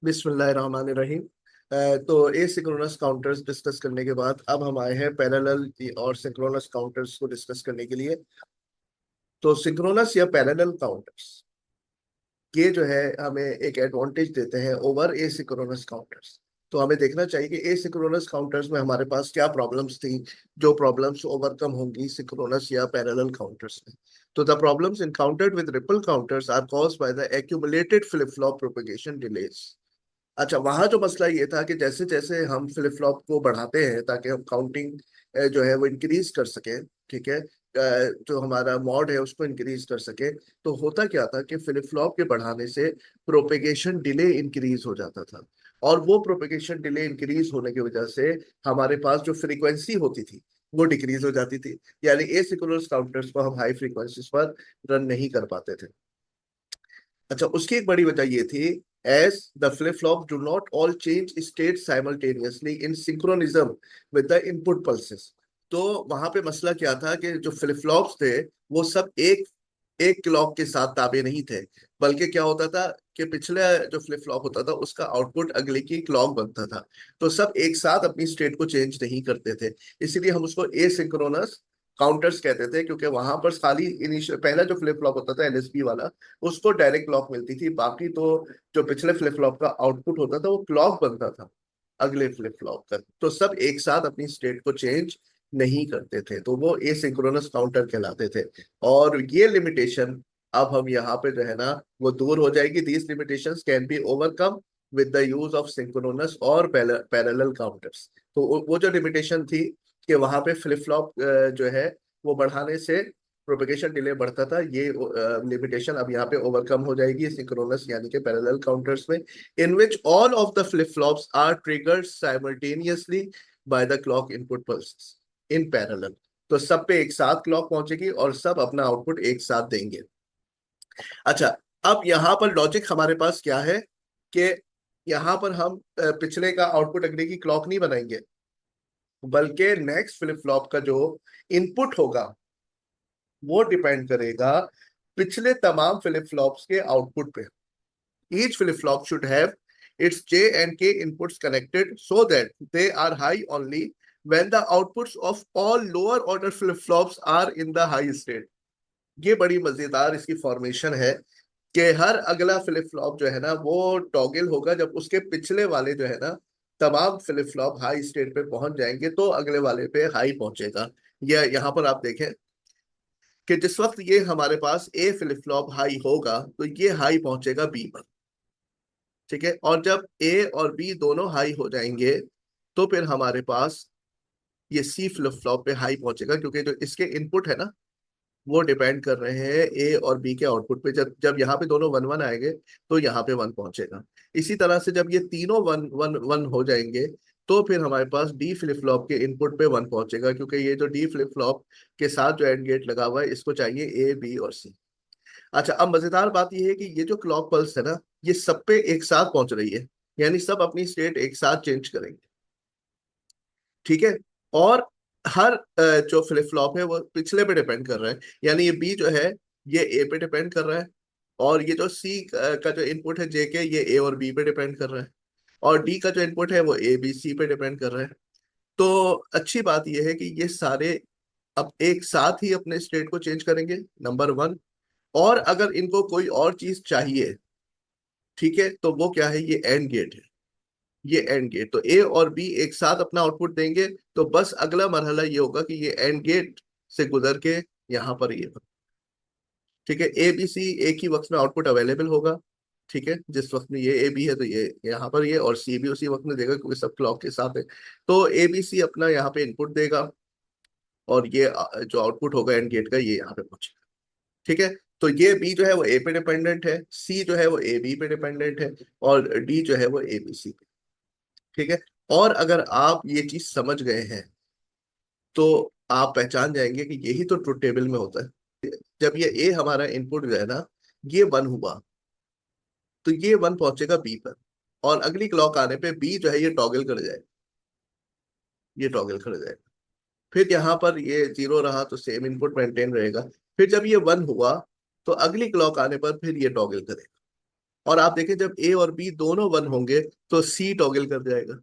बिस्मिल्लाहिर्रहमानिर्रहीम। तो asynchronous counters discuss करने के बाद अब हम आए हैं पैरेलल और सिंक्रोनस काउंटर्स को डिस्कस करने के लिए। तो सिंक्रोनस या पैरेलल काउंटर्स ये जो है हमें एक एडवांटेज देते हैं ओवर एसिंक्रोनस काउंटर्स। तो हमें देखना चाहिए कि एसिंक्रोनस काउंटर्स में हमारे पास क्या प्रॉब्लम्स थी, जो प्रॉब्लम्स ओवरकम होंगी सिंक्रोनस या पैरेलल काउंटर्स में। तो the problems encountered with ripple counters are caused by the accumulated flip flop propagation delays. अच्छा, वहां जो मसला ये था कि जैसे जैसे हम फ्लिप फ्लॉप को बढ़ाते हैं ताकि हम काउंटिंग जो है वो इंक्रीज कर सके, ठीक है, जो हमारा मॉड है उसको इंक्रीज कर सके, तो होता क्या था कि फ्लिप फ्लॉप के बढ़ाने से प्रोपेगेशन डिले इंक्रीज हो जाता था। और वो प्रोपेगेशन डिले इंक्रीज होने की वजह से हमारे पास जो फ्रीक्वेंसी होती थी वो डिक्रीज हो जाती थी। यानी एसिंक्रोनस काउंटर्स को हम हाई फ्रीक्वेंसीज पर रन नहीं कर पाते थे। अच्छा, उसकी एक बड़ी वजह ये थी, as the flip-flop do not all change state simultaneously in synchronism with the input pulses। तो वहां पे मसला क्या था कि जो फ्लिप फ्लॉप्स थे वो सब एक एक क्लॉक के साथ ताबे नहीं थे, बल्कि क्या होता था कि पिछले जो फ्लिप फ्लॉप होता था उसका आउटपुट अगले की क्लॉक बनता था। तो सब एक साथ अपनी स्टेट को चेंज नहीं करते थे। इसीलिए हम उसको एसिंक्रोनस काउंटर्स कहते थे, क्योंकि वहां पर खाली इनिशियल पहला जो फ्लिप फ्लॉप होता था एलएसबी वाला, उसको डायरेक्ट क्लॉक मिलती थी। बाकी तो जो पिछले फ्लिप फ्लॉप का आउटपुट होता था वो क्लॉक बनता था अगले फ्लिप फ्लॉप का। तो सब एक साथ अपनी स्टेट को चेंज नहीं करते थे, तो वो एसिंक्रोनस काउंटर कहलाते थे। और ये लिमिटेशन अब हम यहाँ पे जो है ना वो दूर हो जाएगी। These limitations can be overcome with the use of synchronous और पैरेलल काउंटर्स। तो वो जो लिमिटेशन थी कि वहां पे फ्लिप फ्लॉप जो है वो बढ़ाने से प्रोपेगेशन डिले बढ़ता था, ये लिमिटेशन अब यहाँ पे ओवरकम हो जाएगी सिंक्रोनस यानी कि पैरेलल काउंटर्स में, in which all of the flip flops are triggered simultaneously by the clock input pulses in parallel. तो सब पे एक साथ क्लॉक पहुंचेगी और सब अपना आउटपुट एक साथ देंगे। अच्छा, अब यहाँ पर लॉजिक हमारे पास क्या है कि यहाँ पर हम पिछले का आउटपुट अगले की क्लॉक नहीं बनाएंगे, बल्कि नेक्स्ट फ्लिप फ्लॉप का जो इनपुट होगा वो डिपेंड करेगा पिछले तमाम फ्लिप फ्लॉप्स के आउटपुट पे। Each flip flop should have its J and K inputs connected so that they are high only when the outputs of all lower order flip flops are in the high state। ये बड़ी मजेदार इसकी formation है कि हर अगला flip flop जो है ना वो टॉगल होगा जब उसके पिछले वाले जो है ना तमाम फ्लिप फ्लॉप हाई स्टेट पे पहुंच जाएंगे तो अगले वाले पे हाई पहुंचेगा। ये यहाँ पर आप देखें कि जिस वक्त ये हमारे पास ए फ्लिप फ्लॉप हाई होगा तो ये हाई पहुंचेगा बी पर, ठीक है। और जब ए और बी दोनों हाई हो जाएंगे तो फिर हमारे पास ये सी फ्लिप फ्लॉप पे हाई पहुंचेगा, क्योंकि जो इसके इनपुट है ना वो डिपेंड कर रहे हैं ए और बी के आउटपुट पे। जब जब यहाँ पे दोनों वन वन आएंगे तो यहाँ पे वन पहुंचेगा। इसी तरह से जब ये तीनों वन वन वन हो जाएंगे तो फिर हमारे पास डी फ्लिप फ्लॉप के इनपुट पे वन पहुंचेगा, क्योंकि ये जो डी फ्लिप फ्लॉप के साथ जो एंड गेट लगा हुआ है इसको चाहिए ए बी और सी। अच्छा, अब मजेदार बात ये है कि ये जो क्लॉक पल्स है ना ये सब पे एक साथ पहुंच रही है, यानी सब अपनी स्टेट एक साथ चेंज करेंगे, ठीक है। और हर जो फ्लिप फ्लॉप है वो पिछले पे डिपेंड कर रहा है, यानी ये बी जो है ये ए पे डिपेंड कर रहा है, और ये जो सी का जो इनपुट है जे के ये ए और बी पे डिपेंड कर रहा है, और डी का जो इनपुट है वो ए बी सी पे डिपेंड कर रहा है। तो अच्छी बात यह है कि ये सारे अब एक साथ ही अपने स्टेट को चेंज करेंगे, नंबर वन। और अगर इनको कोई और चीज चाहिए, ठीक है, तो वो क्या है, ये एंड गेट है। ये एंड गेट तो ए और बी एक साथ अपना आउटपुट देंगे, तो बस अगला मरहला ये होगा कि ये एंड गेट से गुजर के यहाँ पर ये, ठीक है, ए बी सी एक ही वक्त में आउटपुट अवेलेबल होगा, ठीक है। जिस वक्त में ये ए बी है तो ये यहाँ पर ये, और सी भी उसी वक्त में देगा क्योंकि सब क्लॉक के साथ है। तो ए बी सी अपना यहाँ पे इनपुट देगा और ये जो आउटपुट होगा एंड गेट का ये यहाँ पे पहुंचेगा, ठीक है। तो ये बी जो है वो ए पे डिपेंडेंट है, सी जो है वो ए बी पे डिपेंडेंट है, और डी जो है वो ए बी सी पे, ठीक है। और अगर आप ये चीज समझ गए हैं तो आप पहचान जाएंगे कि यही तो ट्रुथ टेबल में होता है। जब ये ए हमारा इनपुट जो है ना ये वन हुआ तो ये वन पहुंचेगा बी पर, और अगली क्लॉक आने पे बी जो है ये टॉगल कर जाएगा, ये टॉगल कर जाएगा। फिर यहाँ पर ये जीरो रहा तो सेम इनपुट मेंटेन रहेगा। फिर जब ये वन हुआ तो अगली क्लॉक आने पर फिर ये टॉगल करेगा, और आप देखें जब ए और बी दोनों 1 होंगे तो सी टॉगल कर जाएगा,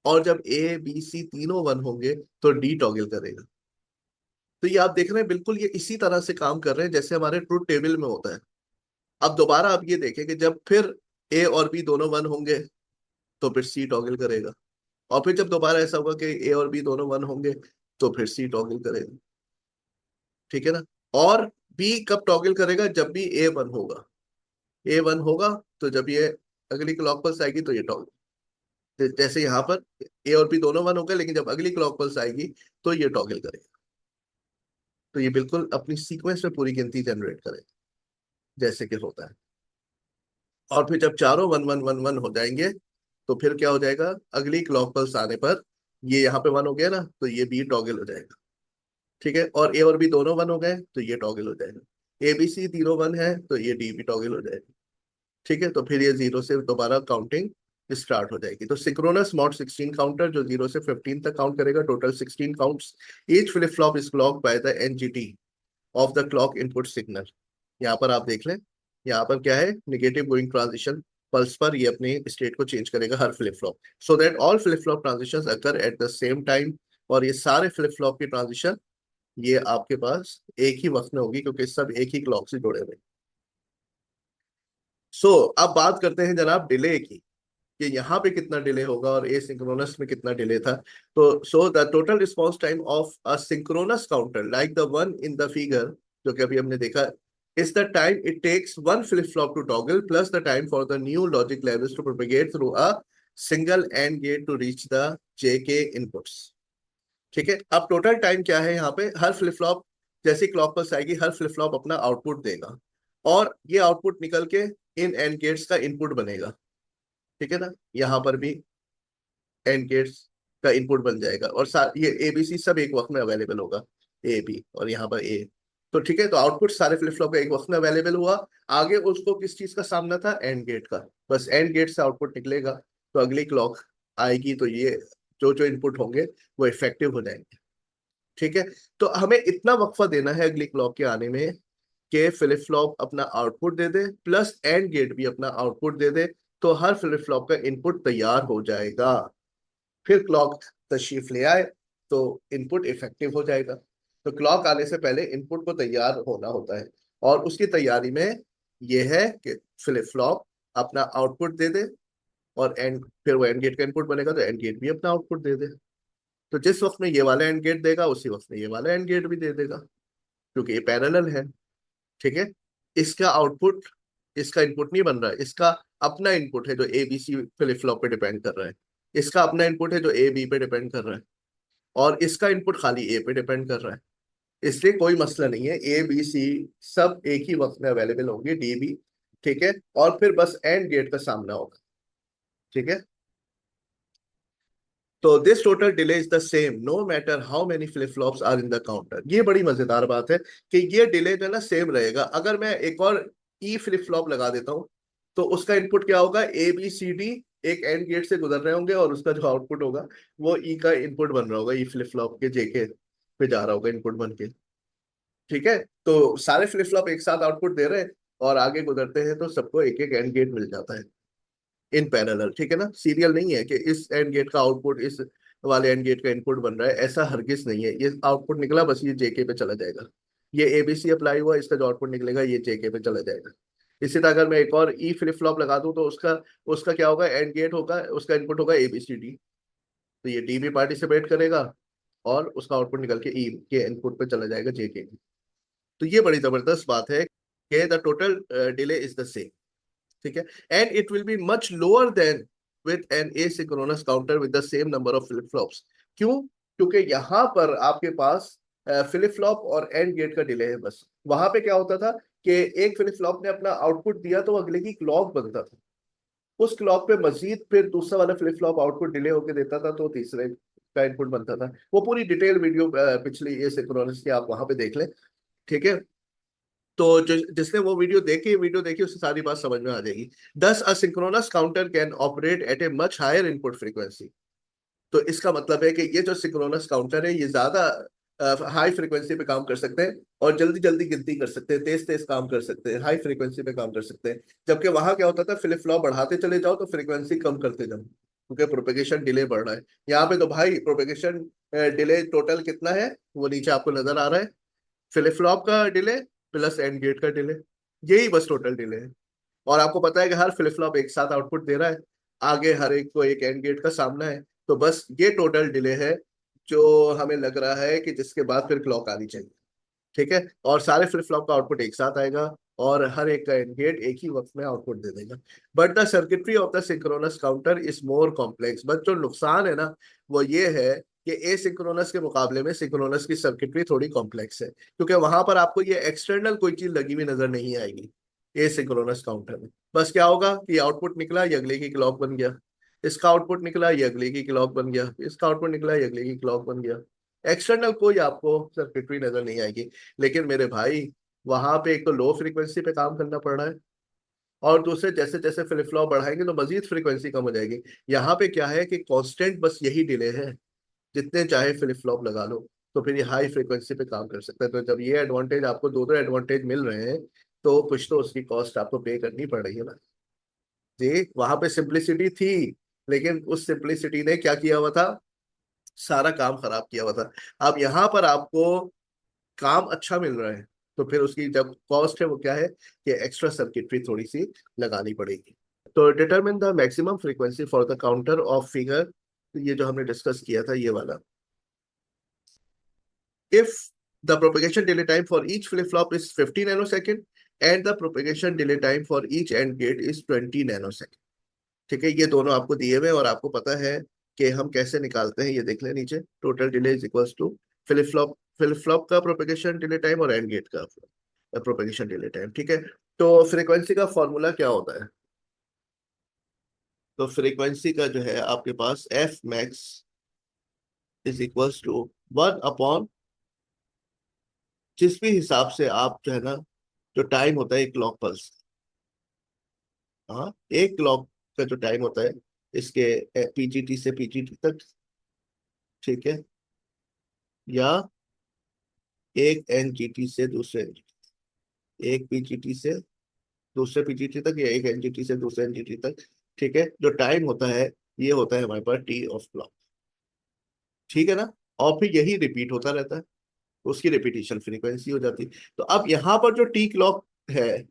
और जब ए बी सी तीनों 1 होंगे तो डी टॉगल करेगा। तो ये आप देख रहे हैं बिल्कुल ये इसी तरह से काम कर रहे हैं जैसे हमारे ट्रुथ टेबल में होता है। अब दोबारा आप ये देखें कि जब फिर ए और बी दोनों 1 होंगे तो फिर सी टॉगल करेगा, और फिर जब दोबारा ऐसा होगा कि ए और बी दोनों 1 होंगे तो फिर सी टॉगल करेगा। ठीक है ना। और बी कब टॉगल करेगा? जब भी ए 1 होगा। ए 1 होगा तो जब ये अगली क्लॉक पल्स आएगी तो ये टॉगल, जैसे यहाँ पर ए और बी दोनों 1 हो गए, लेकिन जब अगली क्लॉक पल्स आएगी तो ये टॉगल करेगा। तो ये बिल्कुल अपनी सीक्वेंस में पूरी गिनती जनरेट करेगा जैसे कि होता है। और फिर जब चारों 1 1 1 1 हो जाएंगे तो फिर क्या हो जाएगा? अगली क्लॉक पल्स आने पर ये यहाँ पे 1 हो गया ना, तो ये बी टॉगल हो जाएगा। ठीक है। और ए और बी दोनों 1 हो गए तो ये टॉगल हो जाएगा। ए बी सी तीनों 1 है तो ये डी भी टॉगल हो जाएगा। ठीक है। तो फिर ये 0 से दोबारा काउंटिंग स्टार्ट हो जाएगी। तो सिंक्रोनस मॉड 16 काउंटर जो 0 से 15 तक काउंट करेगा, total 16 counts. Each flip flop is clock by the NGT of the clock input signal. यहाँ पर आप देख लें, यहाँ पर क्या है? निगेटिव गोइंग ट्रांजिशन पल्स पर ये अपने स्टेट को चेंज करेगा हर flip flop, so that all flip flop transitions occur at the same time. और ये सारे फ्लिप फ्लॉप की ट्रांजिशन ये आपके पास एक ही वक्त में होगी क्योंकि सब एक ही क्लॉक से जुड़े हुए। सो अब बात करते हैं जनाब डिले की, कि यहाँ पे कितना डिले होगा और एसिंक्रोनस में कितना डिले था। तो so the total response time of a synchronous counter like the one in the figure, जो कि अभी हमने देखा, is the time it takes one flip-flop to toggle plus the time for the new logic levels to propagate through a single AND gate to reach the JK inputs। ठीक है। अब total time क्या है यहाँ पे? हर flip flop जैसी clock pulse आएगी हर flip flop अपना आउटपुट देगा, और ये आउटपुट निकल के इन एंड गेट्स का इनपुट बनेगा। ठीक है ना। यहाँ पर भी एंड गेट्स का इनपुट बन जाएगा, और ये एबीसी सब एक वक्त में अवेलेबल होगा, ए बी और यहाँ पर ए। तो ठीक है। तो आउटपुट सारे फ्लिप फ्लॉप का एक वक्त में अवेलेबल हुआ। आगे उसको किस चीज का सामना था? एंड गेट का। बस एंड गेट से आउटपुट निकलेगा तो अगली क्लॉक आएगी तो ये जो जो इनपुट होंगे वो इफेक्टिव हो जाएंगे। ठीक है। तो हमें इतना वक्फा देना है अगली क्लॉक के आने में कि फ्लिप फ्लॉप अपना आउटपुट दे दे प्लस एंड गेट भी अपना आउटपुट दे दे, तो हर फ्लिप फ्लॉप का इनपुट तैयार हो जाएगा। फिर क्लॉक तशरीफ ले आए तो इनपुट इफेक्टिव हो जाएगा। तो क्लॉक आने से पहले इनपुट को तैयार होना होता है, और उसकी तैयारी में यह है कि फ्लिप फ्लॉप अपना आउटपुट दे दे, और एंड फिर वो एंड गेट का इनपुट बनेगा तो एंड गेट भी अपना आउटपुट दे दे। तो जिस वक्त में ये वाला एंड गेट देगा उसी वक्त में ये वाला एंड गेट भी दे देगा, क्योंकि ये पैरेलल है। ठीक है। इसका आउटपुट इसका इनपुट नहीं बन रहा है, इसका अपना इनपुट है जो A B C flip flop पे डिपेंड कर रहा है। इसका अपना इनपुट है जो ए बी पे डिपेंड कर रहा है, और इसका इनपुट खाली ए पे डिपेंड कर रहा है। इसलिए कोई मसला नहीं है, ए बी सी सब एक ही वक्त में अवेलेबल होंगे, डी भी। ठीक है। और फिर बस एंड गेट का सामना होगा। ठीक है। तो this total delay is the same no matter how many flip flops are in the counter. ये बड़ी मजेदार बात है कि ये डिले जो है ना सेम रहेगा। अगर मैं एक और ई फ्लिप फ्लॉप लगा देता हूँ तो उसका इनपुट क्या होगा? ए बी सी डी एक एंड गेट से गुजर रहे होंगे, और उसका जो आउटपुट होगा वो ई का इनपुट बन रहा होगा, ई फ्लिप फ्लॉप के जेके पे जा रहा होगा इनपुट बन के। ठीक है। तो सारे फ्लिप फ्लॉप एक साथ आउटपुट दे रहे हैं और आगे गुजरते हैं तो सबको एक एक एंड गेट मिल जाता है इन पैरेलल। ठीक है ना। सीरियल नहीं है कि इस एंड गेट का आउटपुट इस वाले एंड गेट का इनपुट बन रहा है, ऐसा हरगिज नहीं है। ये आउटपुट निकला बस ये जेके पे चला जाएगा। ये एबीसी अप्लाई हुआ, इसका जो आउटपुट निकलेगा ये जेके पे चला जाएगा। इसी तरह अगर मैं एक और ई फ्लिप फ्लॉप लगा दूं तो उसका उसका क्या होगा? एंड गेट होगा, उसका इनपुट होगा एबीसीडी, तो ये डी भी पार्टिसिपेट करेगा और उसका आउटपुट निकल के ई के इनपुट पे चला जाएगा जेके। तो ये बड़ी जबरदस्त बात है कि the total delay is the same. ठीक है। And it will be much lower than with an asynchronous counter with the same number of flip flops. क्यों? क्योंकि यहाँ पर आपके पास फ्लिप फ्लॉप और एंड गेट का डिले है बस। वहां पे क्या होता था कि एक फ्लिप फ्लॉप ने अपना आउटपुट दिया तो अगले की क्लॉक बनता था, उस क्लॉक पे मजीद फिर दूसरा वाला फ्लिप फ्लॉप आउटपुट डिले होकर देता था तो तीसरे का इनपुट बनता था। वो पूरी डिटेल वीडियो पिछली एसिंक्रोनस की आप वहां पे देख लें। ठीक है। तो जिसने वो वीडियो देखी उससे सारी बात समझ में आ जाएगी। Thus asynchronous counter can operate at a much higher input frequency. तो इसका मतलब है कि ये जो सिंक्रोनस काउंटर है ये ज्यादा हाई फ्रिक्वेंसी पे काम कर सकते हैं और जल्दी जल्दी गिनती कर सकते हैं, तेज तेज काम कर सकते हैं, हाई फ्रिक्वेंसी पे काम कर सकते हैं। जबकि वहां क्या होता था, फ्लिप फ्लॉप बढ़ाते चले जाओ तो फ्रिक्वेंसी कम करते जाओ, क्योंकि प्रोपेगेशन डिले बढ़ रहा है। यहाँ पे तो भाई प्रोपेगेशन डिले टोटल कितना है वो नीचे आपको नजर आ रहा है, फ्लिप फ्लॉप का डिले प्लस एंड गेट का डिले, यही बस टोटल डिले है। और आपको पता है कि हर फ्लिप फ्लॉप एक साथ आउटपुट दे रहा है, आगे हर एक को एक एंड गेट का सामना है। तो बस ये टोटल डिले है जो हमें लग रहा है कि जिसके बाद फिर क्लॉक आनी चाहिए। ठीक है, और सारे फ्लिप फ्लॉप का आउटपुट एक साथ आएगा और हर एक का एंड गेट एक ही वक्त में आउटपुट दे देगा। But the circuitry of the synchronous counter is more complex. But जो नुकसान है ना वो ये है कि एसिंक्रोनस के मुकाबले में सिंक्रोनस की सर्किटरी थोड़ी कॉम्प्लेक्स है, क्योंकि वहां पर आपको ये एक्सटर्नल कोई चीज लगी हुई नजर नहीं आएगी एसिंक्रोनस काउंटर में। बस क्या होगा कि आउटपुट निकला, ये अगले की क्लॉक बन गया, इसका आउटपुट निकला, ये अगले की क्लॉक बन गया, इसका आउटपुट निकला, ये अगले की क्लॉक बन गया। एक्सटर्नल कोई आपको सर्किटरी नजर नहीं आएगी। लेकिन मेरे भाई वहां पे एक तो लो फ्रीक्वेंसी पे काम करना पड़ रहा है, और दूसरे जैसे जैसे फ्लिप फ्लॉप बढ़ाएंगे तो मजीद फ्रीक्वेंसी कम हो जाएगी। यहाँ पे क्या है कि कांस्टेंट बस यही डिले है, जितने चाहे फ्लिप फ्लॉप लगा लो तो फिर ये हाई फ्रीक्वेंसी पे काम कर सकता है। तो जब ये एडवांटेज आपको दो दो एडवांटेज मिल रहे हैं तो कुछ तो उसकी कॉस्ट आपको पे करनी पड़ रही है ना जी। वहां पे सिंप्लिसिटी थी, लेकिन उस सिंप्लिसिटी ने क्या किया हुआ था, सारा काम खराब किया हुआ था। अब यहाँ पर आपको काम अच्छा मिल रहा है, तो फिर उसकी जब कॉस्ट है वो क्या है कि एक्स्ट्रा सर्किटरी थोड़ी सी लगानी पड़ेगी। तो determine the maximum frequency for the counter of figure, ये जो हमने डिस्कस किया था ये वाला। If the propagation delay time for each flip flop is 50 nanosecond and the propagation delay time for each and gate is 20 nanosecond. ठीक है, ये दोनों आपको दिए हुए हैं और आपको पता है कि हम कैसे निकालते हैं। ये देख लें नीचे, total delay is equals to flip flop का प्रोपेगेशन डिले टाइम और एंड गेट का प्रोपेगेशन डिले टाइम। ठीक है, तो फ्रीक्वेंसी का फॉर्मूला क्या होता है, तो फ्रीक्वेंसी का जो है आपके पास F max is equals to 1 upon, जिस भी हिसाब से आप जो है ना, जो टाइम होता है एक क्लॉक पल्स, हाँ एक क्लॉक का जो टाइम होता है इसके पीजीटी से पीजीटी तक, ठीक है, या एक एनजीटी से दूसरे NGT, एक पीजीटी से दूसरे पीजीटी तक या एक एनजीटी से दूसरे एनजीटी तक। ठीक है, जो टाइम होता है ये होता है हमारे पास टी ऑफ क्लॉक। ठीक है ना, और फिर यही रिपीट होता रहता है, उसकी रिपीटिशन फ्रीक्वेंसी हो जाती है। तो अब यहाँ पर जो टी क्लॉक है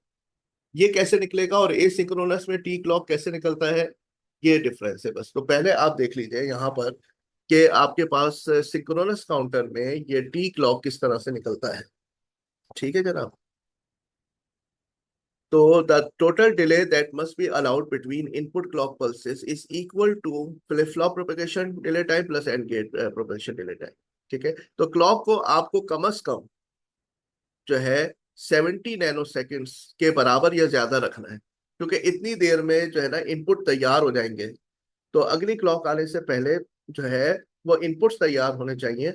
ये कैसे निकलेगा और एसिंक्रोनस में टी क्लॉक कैसे निकलता है, ये डिफरेंस है बस। तो पहले आप देख लीजिए यहाँ पर कि आपके पास सिंक्रोनस काउंटर में ये टी क्लॉक किस तरह से निकलता है। ठीक है जनाब, तो the total delay that must be allowed between input clock pulses is equal to flip-flop propagation delay time plus AND gate propagation delay time। ठीक है, तो क्लॉक को आपको कम से कम जो है 70 नैनो सेकेंड्स के बराबर या ज्यादा रखना है, क्योंकि इतनी देर में जो है ना इनपुट तैयार हो जाएंगे। तो अगली क्लॉक आने से पहले जो है वो इनपुट्स तैयार होने चाहिए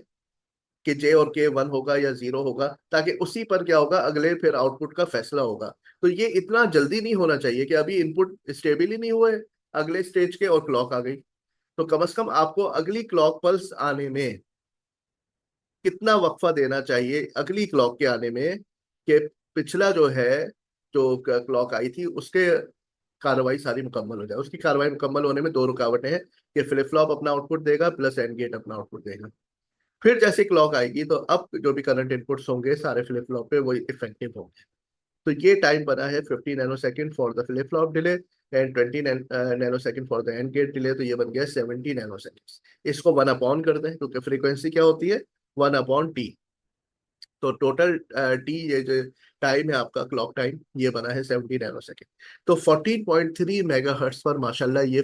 कि जे और के 1 होगा या 0 होगा, ताकि उसी पर क्या होगा अगले फिर आउटपुट का फैसला होगा। तो ये इतना जल्दी नहीं होना चाहिए कि अभी इनपुट स्टेबल ही नहीं हुए अगले स्टेज के और क्लॉक आ गई। तो कम से कम आपको अगली क्लॉक पल्स आने में कितना वक्फा देना चाहिए अगली क्लॉक के आने में, कि पिछला जो है जो क्लॉक आई थी उसके कार्रवाई सारी मुकम्मल हो जाए। उसकी कार्रवाई मुकम्मल होने में दो रुकावटें हैं कि फ्लिप फ्लॉप अपना आउटपुट देगा प्लस एंड गेट अपना आउटपुट देगा। फिर जैसे क्लॉक आएगी तो अब जो भी करंट इनपुट्स होंगे सारे फ्लिप फ्लॉप पे वो इफेक्टिव होंगे। तो ये टाइम बना है 50 nano second for the flip flop delay and 20 nano second for the and gate delay, तो ये बन गया 70 नैनो सेकंड। इसको 1 अपॉन कर दें क्योंकि फ्रीक्वेंसी क्या होती है 1 अपॉन टी। तो टोटल टी ये जो टाइम है आपका क्लॉक टाइम ये बना है 70 नैनो सेकेंड। तो 14.3 मेगाहर्ट्ज पर माशाल्लाह ये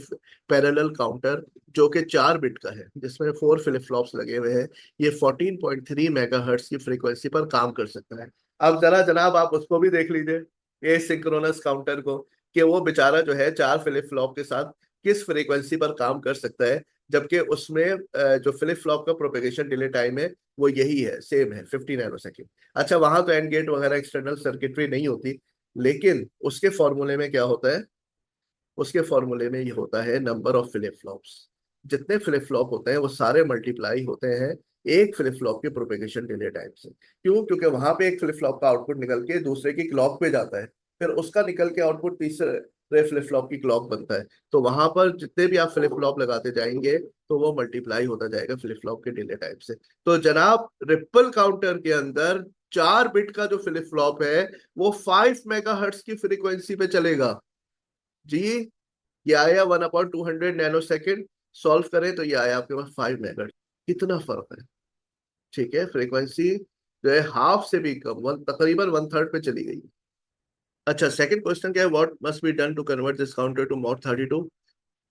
पैरेलल काउंटर जो कि 4 बिट का है जिसमें 4 फ्लिप फ्लॉप्स लगे हुए हैं, ये 14.3 मेगाहर्ट्ज की फ्रीक्वेंसी पर काम कर सकता है। अब जरा जनाब आप उसको भी देख लीजिए ए सिंक्रोनस काउंटर को, कि वो बेचारा जो है 4 फ्लिप फ्लॉप के साथ किस फ्रीक्वेंसी पर काम कर सकता है, जबकि उसमें जो फ्लिप फ्लॉप का प्रोपेगेशन डिले टाइम है वो यही है, सेम है 50 नैनो सेकेंड। अच्छा वहां तो एंड गेट वगैरह एक्सटर्नल सर्किटरी नहीं होती, लेकिन उसके फॉर्मूले में क्या होता है, उसके फॉर्मूले में ये होता है नंबर ऑफ फ्लिप फ्लॉप्स। जितने फ्लिप फ्लॉप होते हैं वो सारे मल्टीप्लाई होते हैं एक फ्लिप फ्लॉप के प्रोपेगेशन डिले टाइम से। क्यों? क्योंकि वहां पे एक फ्लिप फ्लॉप का आउटपुट निकल के दूसरे की क्लॉक पे जाता है, फिर उसका निकल के आउटपुट तीसरे फ्लिप फ्लॉप की क्लॉक बनता है। तो वहां पर जितने भी आप फ्लिप फ्लॉप लगाते जाएंगे तो वो मल्टीप्लाई होता जाएगा फ्लिप फ्लॉप के डिले टाइम से। तो जनाब रिपल काउंटर के अंदर 4 बिट का जो फ्लिप फ्लॉप है वो 5 मेगाहर्ट्ज की फ्रीक्वेंसी पे चलेगा जी। ये आया 1/200 नैनो सेकेंड। सॉल्व करें तो ये आया आपके पास 5 मेगाहर्ट्ज। कितना फर्क है? ठीक है, फ्रीक्वेंसी जो है हाफ से भी कम, तकरीबन 1/3 पे चली गई। अच्छा, सेकंड क्वेश्चन क्या है? What must be done to convert this counter to mod 32?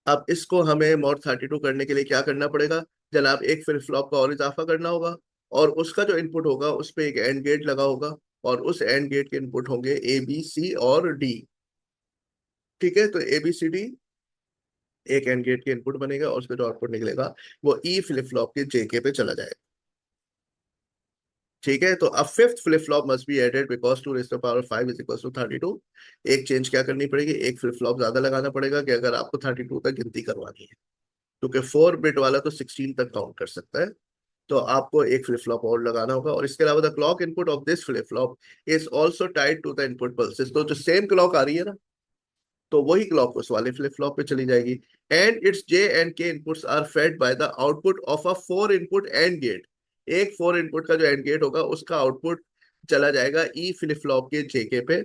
अब इसको हमें मॉड 32 करने के लिए क्या करना पड़ेगा जनाब? एक फ्लिप फ्लॉप का और इजाफा करना होगा, और उसका जो इनपुट होगा उस पे एक एंड गेट लगा होगा, और उस एंड गेट के इनपुट होंगे ए बी सी और डी। ठीक है, तो ए बी सी डी एक एंड गेट के इनपुट बनेगा, और उसका जो आउटपुट निकलेगा वो ई फ्लिप फ्लॉप के जेके पे चला जाएगा। ठीक है, तो अब fifth flip flop must be added because 2 raised to the power 5 is equal to 32। एक चेंज क्या करनी पड़ेगी? एक फ्लिप फ्लॉप ज्यादा लगाना पड़ेगा कि अगर आपको 32 तक गिनती करवानी है, क्योंकि 4 बिट वाला तो 16 तक काउंट कर सकता है। तो आपको एक फ्लिप फ्लॉप और लगाना होगा, और इसके अलावा the clock input of this flip flop is also tied to the input pulses. तो जो सेम क्लॉक आ रही है ना, तो वही क्लॉक उस वाले फ्लिप फ्लॉप पे चली जाएगी। And its J and K inputs are fed by the output of a 4 input and gate. एक 4 इनपुट का जो एंड गेट होगा उसका आउटपुट चला जाएगा ई फ्लिप फ्लॉप के जेके पे,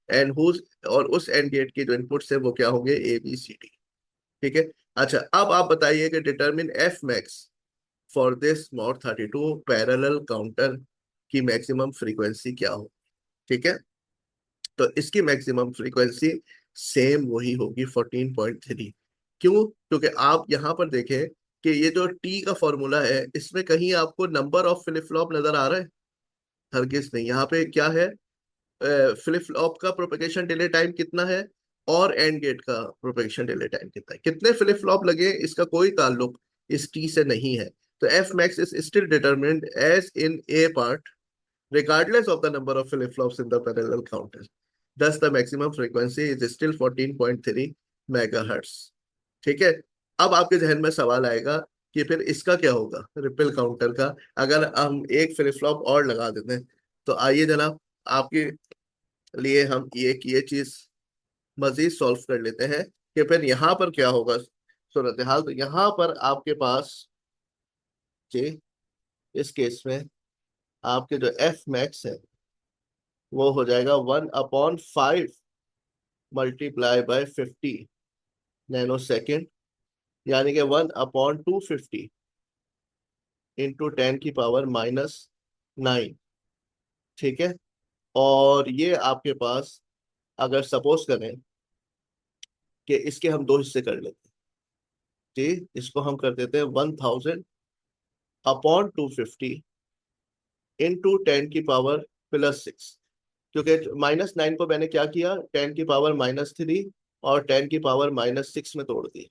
एंड हुज और उस एंड गेट के जो इनपुट्स है वो क्या होंगे? A B C D. ठीक है। अच्छा, अब आप बताइए कि determine F max for this mod 32 parallel counter की मैक्सिमम फ्रीक्वेंसी क्या हो? ठीक है, तो इसकी मैक्सिमम फ्रीक्वेंसी सेम वही होगी 14.3। क्यों? क्योंकि आप यहां पर देखें कि ये जो टी का फॉर्मूला है इसमें कहीं आपको नंबर ऑफ फ्लिप फ्लॉप नजर आ रहा है? हरगिज नहीं। यहाँ पे क्या है? फ्लिप फ्लॉप का प्रोपेगेशन डिले टाइम कितना है, और एंड गेट का प्रोपेगेशन डिले टाइम कितना है। कितने फ्लिप फ्लॉप लगे इसका कोई ताल्लुक इस टी से नहीं है। तो F max is still determined as in a part regardless of the number of flip-flops in the parallel counter. Thus, the maximum frequency is still 14.3 megahertz. ठीक है। अब आपके जहन में सवाल आएगा कि फिर इसका क्या होगा रिपल काउंटर का, अगर हम एक फ्लिप फ्लॉप और लगा देते हैं? तो आइए जनाब, आपके लिए हम ये चीज मजीद सॉल्व कर लेते हैं कि फिर यहाँ पर क्या होगा सूरत हाल। तो यहाँ पर आपके पास जी, इस केस में आपके जो एफ मैक्स है वो हो जाएगा 1/5 मल्टीप्लाई बाय 50 नैनो सेकेंड, यानी कि 1/250 इंटू 10⁻⁻⁹। ठीक है, और ये आपके पास अगर सपोज करें कि इसके हम दो हिस्से कर लेते हैं जी, इसको हम कर देते हैं 1000/250 इंटू 10⁻+6। क्योंकि -9 को मैंने क्या किया? 10⁻⁻3 और 10⁻⁻6 में तोड़ दिया।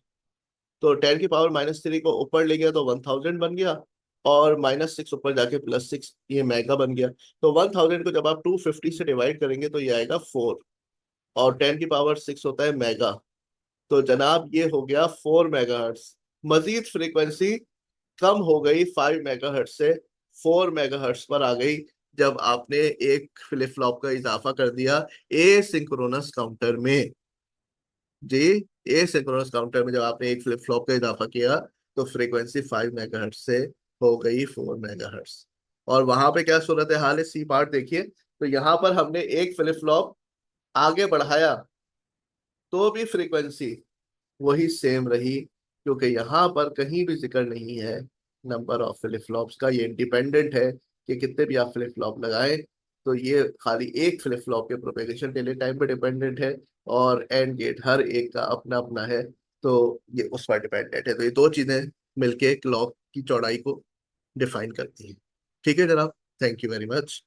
तो 10⁻⁻3 को ऊपर ले गया तो 1000 बन गया, और -6 ऊपर जाके +6 ये मेगा बन गया। तो 1000 को जब आप 250 से डिवाइड करेंगे तो ये आएगा 4, और 10⁻6 होता है मेगा। तो जनाब ये हो गया 4 मेगाहर्ट्ज। मजीद फ्रीक्वेंसी कम हो गई 5 मेगाहर्ट्ज से, 4 मेगाहर्ट्ज पर आ गई जब आपने एक फ्लिप फ्लॉप का इजाफा कर दिया ए सिंक्रोनस काउंटर में जी। ए सिंक्रोनस काउंटर में जब आपने एक फ्लिप फ्लॉप का इजाफा किया तो फ्रीक्वेंसी 5 मेगाहर्ट्ज से हो गई 4 मेगाहर्ट्ज। और वहां पे क्या सूरत हाल है? सी पार्ट देखिए, तो यहाँ पर हमने एक फ्लिप फ्लॉप आगे बढ़ाया तो भी फ्रीक्वेंसी वही सेम रही, क्योंकि यहाँ पर कहीं भी जिक्र नहीं है नंबर ऑफ फ्लिप फ्लॉप्स का। ये इंडिपेंडेंट है कि कितने भी आप फ्लिप फ्लॉप लगाएं, तो ये खाली एक फ्लिप फ्लॉप के प्रोपेगेशन डिले टाइम पे डिपेंडेंट है, और एंड गेट हर एक का अपना अपना है, तो ये उस पर डिपेंडेंट है। तो ये दो चीजें मिलके क्लॉक की चौड़ाई को डिफाइन करती हैं। ठीक है जनाब, थैंक यू वेरी मच।